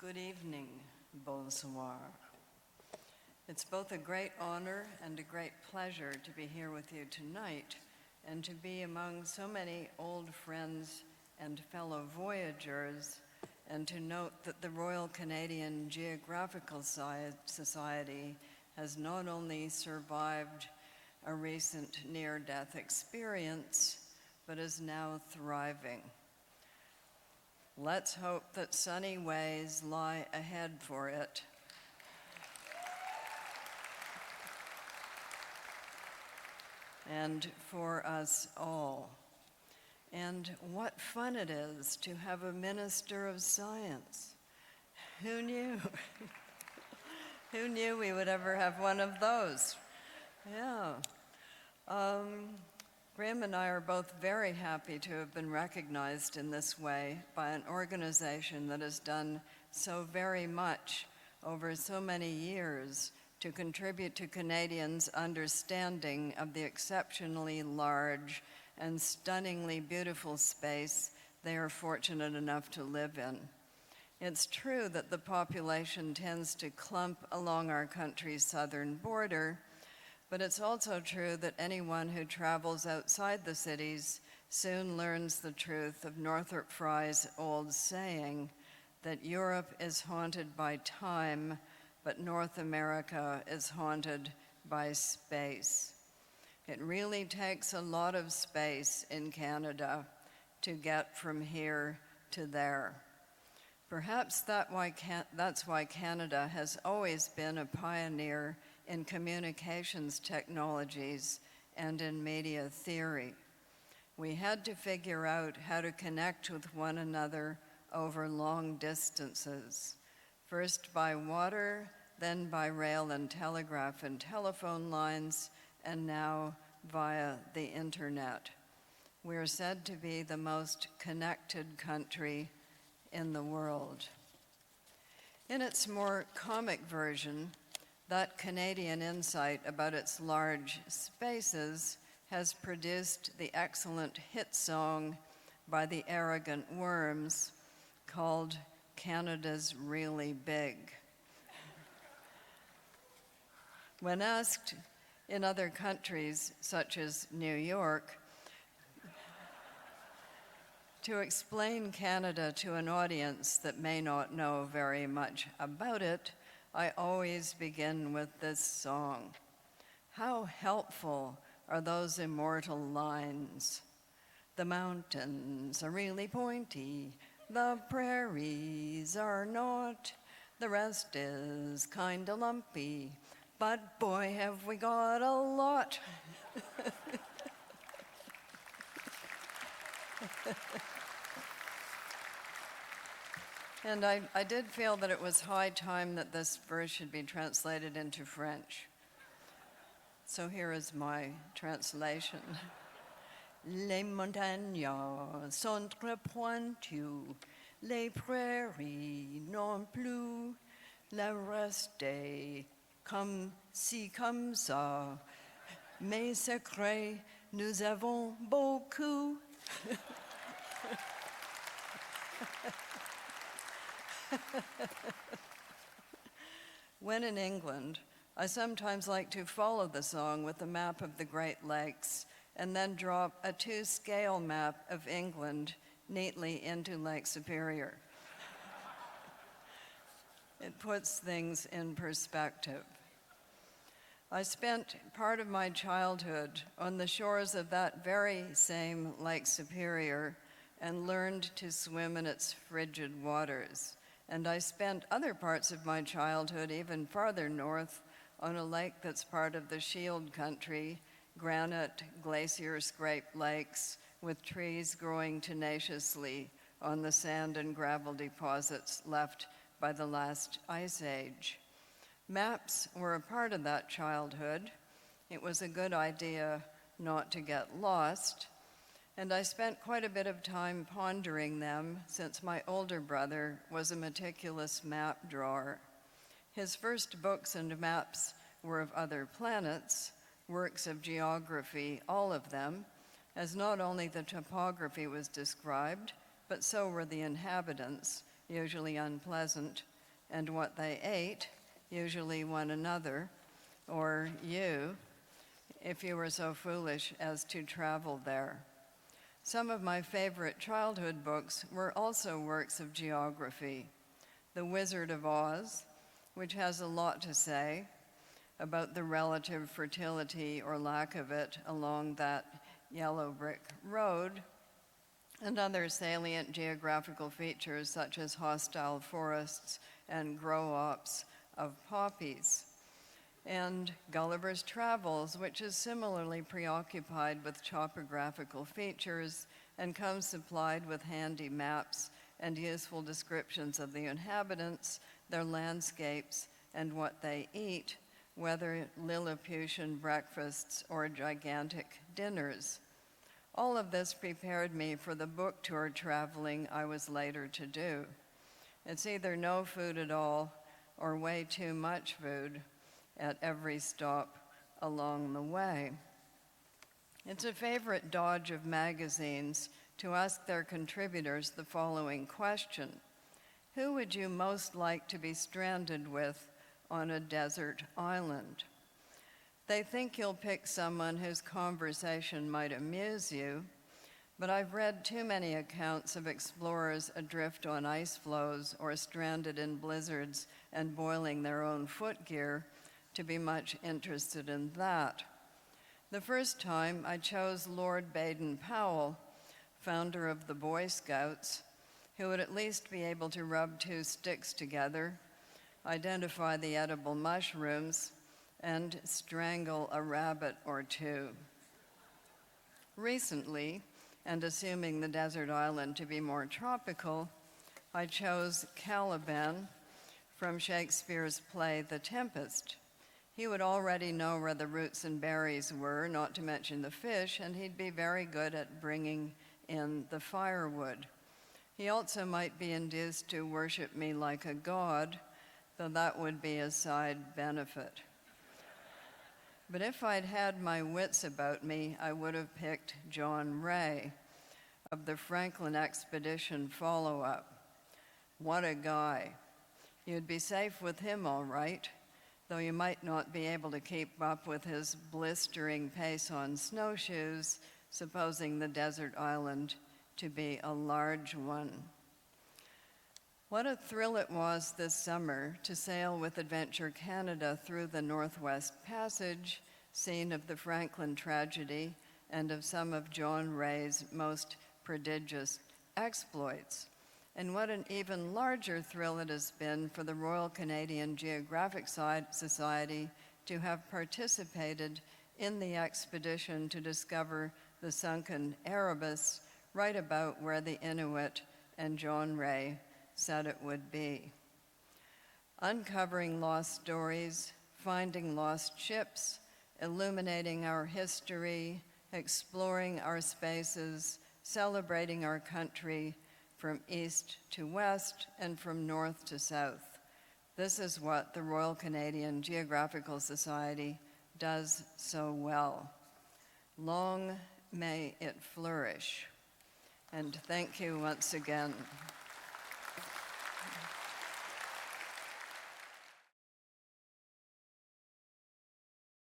Good evening, bonsoir. It's both a great honor and a great pleasure to be here with you tonight and to be among so many old friends and fellow voyagers, and to note that the Royal Canadian Geographical Society has not only survived a recent near-death experience, but is now thriving. Let's hope that sunny ways lie ahead for it. And for us all. And what fun it is to have a minister of science. Who knew? Who knew we would ever have one of those? Yeah. Graham and I are both very happy to have been recognized in this way by an organization that has done so very much over so many years to contribute to Canadians' understanding of the exceptionally large and stunningly beautiful space they are fortunate enough to live in. It's true that the population tends to clump along our country's southern border, but it's also true that anyone who travels outside the cities soon learns the truth of Northrop Frye's old saying that Europe is haunted by time, but North America is haunted by space. It really takes a lot of space in Canada to get from here to there. Perhaps that's why Canada has always been a pioneer in communications technologies and in media theory. We had to figure out how to connect with one another over long distances, first by water, then by rail and telegraph and telephone lines, and now via the internet. We're said to be the most connected country in the world. In its more comic version, that Canadian insight about its large spaces has produced the excellent hit song by the Arrogant Worms called Canada's Really Big. When asked in other countries, such as New York, to explain Canada to an audience that may not know very much about it, I always begin with this song. How helpful are those immortal lines? The mountains are really pointy, the prairies are not, the rest is kinda lumpy, but boy have we got a lot. And I did feel that it was high time that this verse should be translated into French. So here is my translation. Les montagnes sont très pointues, les prairies non plus, le reste est comme ci, comme ça, mes secrets, nous avons beaucoup. When in England, I sometimes like to follow the song with a map of the Great Lakes and then drop a 2-scale map of England neatly into Lake Superior. It puts things in perspective. I spent part of my childhood on the shores of that very same Lake Superior and learned to swim in its frigid waters. And I spent other parts of my childhood even farther north on a lake that's part of the Shield Country, granite, glacier-scraped lakes with trees growing tenaciously on the sand and gravel deposits left by the last ice age. Maps were a part of that childhood. It was a good idea not to get lost. And I spent quite a bit of time pondering them since my older brother was a meticulous map drawer. His first books and maps were of other planets, works of geography, all of them, as not only the topography was described, but so were the inhabitants, usually unpleasant, and what they ate, usually one another, or you, if you were so foolish as to travel there. Some of my favorite childhood books were also works of geography. The Wizard of Oz, which has a lot to say about the relative fertility or lack of it along that yellow brick road, and other salient geographical features such as hostile forests and grow-ops of poppies. And Gulliver's Travels, which is similarly preoccupied with topographical features and comes supplied with handy maps and useful descriptions of the inhabitants, their landscapes, and what they eat, whether Lilliputian breakfasts or gigantic dinners. All of this prepared me for the book tour traveling I was later to do. It's either no food at all or way too much food at every stop along the way. It's a favorite dodge of magazines to ask their contributors the following question: who would you most like to be stranded with on a desert island? They think you'll pick someone whose conversation might amuse you, but I've read too many accounts of explorers adrift on ice floes or stranded in blizzards and boiling their own footgear to be much interested in that. The first time I chose Lord Baden-Powell, founder of the Boy Scouts, who would at least be able to rub two sticks together, identify the edible mushrooms, and strangle a rabbit or two. Recently, and assuming the desert island to be more tropical, I chose Caliban from Shakespeare's play The Tempest. He would already know where the roots and berries were, not to mention the fish, and he'd be very good at bringing in the firewood. He also might be induced to worship me like a god, though that would be a side benefit. But if I'd had my wits about me, I would have picked John Ray of the Franklin Expedition follow-up. What a guy. You'd be safe with him, all right, though you might not be able to keep up with his blistering pace on snowshoes, supposing the desert island to be a large one. What a thrill it was this summer to sail with Adventure Canada through the Northwest Passage, scene of the Franklin tragedy and of some of John Ray's most prodigious exploits. And what an even larger thrill it has been for the Royal Canadian Geographic Society to have participated in the expedition to discover the sunken Erebus right about where the Inuit and John Ray said it would be. Uncovering lost stories, finding lost ships, illuminating our history, exploring our spaces, celebrating our country from east to west and from north to south. This is what the Royal Canadian Geographical Society does so well. Long may it flourish. And thank you once again.